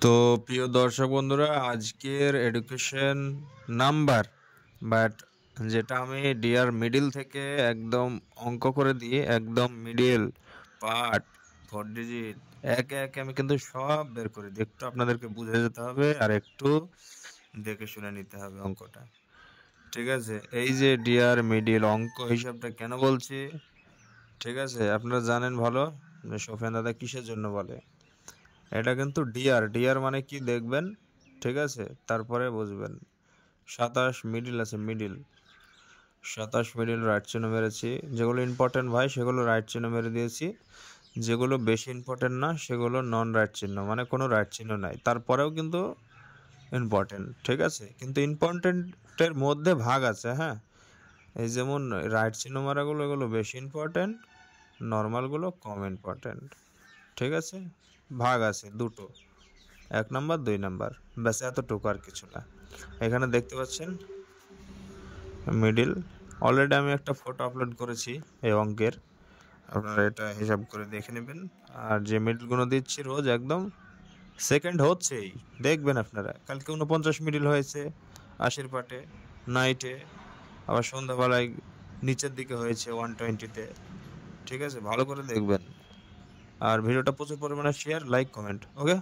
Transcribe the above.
তো প্রিয় দর্শক বন্ধুরা, আজকের এডুকেশন নাম্বার বাট যেটা আমি ডিয়ার মিডিল থেকে একদম অঙ্ক করে দিয়ে একদম মিডিল পার্ট 4 ডিজিট একে একে আমি কিন্তু সব বের করে দিই। একটু আপনাদেরকে বুঝে যেতে হবে আর একটু দেখে শুনে নিতে হবে অঙ্কটা। ঠিক আছে, এই যে ডিয়ার মিডিল অঙ্ক হিসাবটা কেন বলছি, ঠিক আছে, আপনারা জানেন ভালো যে সোফিয়ান দাদা কিসের জন্য বলে। এটা কিন্তু ডিয়ার ডিয়ার মানে কি দেখবেন, ঠিক আছে, তারপরে বুঝবেন। 27 মিডিল আছে, মিডিল 27 মিডিল রাইট চিহ্ন মেরেছি। যেগুলো ইম্পর্টেন্ট ভাই সেগুলো রাইট চিহ্ন মেরে দিয়েছি, যেগুলো বেশি ইম্পর্টেন্ট না সেগুলো নন রাইট চিহ্ন, মানে কোনো রাইট চিহ্ন নাই, তারপরেও কিন্তু ইম্পর্টেন্ট। ঠিক আছে, কিন্তু ইম্পর্টেন্টের মধ্যে ভাগ আছে। হ্যাঁ, এই যেমন রাইট চিহ্ন মারাগুলো এগুলো বেশি ইম্পর্টেন্ট, নর্মালগুলো কম ইম্পর্টেন্ট। ঠিক আছে, ভাগ আছে দুটো, 1 নাম্বার 2 নাম্বার, ব্যাস এতটুকু, আর কিছু না। এখানে দেখতে পাচ্ছেন মিডিল, অলরেডি আমি একটা ফটো আপলোড করেছি এই অঙ্কের, আপনারা এটা হিসাব করে দেখে নেবেন। আর যে মিডিলগুলো দিচ্ছি রোজ একদম সেকেন্ড হচ্ছেই, দেখবেন আপনারা। কালকে 49 মিডিল হয়েছে 80 পাটে নাইটে, আবার সন্ধ্যাবেলায় নিচের দিকে হয়েছে 120-তে। ঠিক আছে, ভালো করে দেখবেন। আর ভিডিওটা প্রচুর পরিমাণে শেয়ার, লাইক, কমেন্ট। ওকে।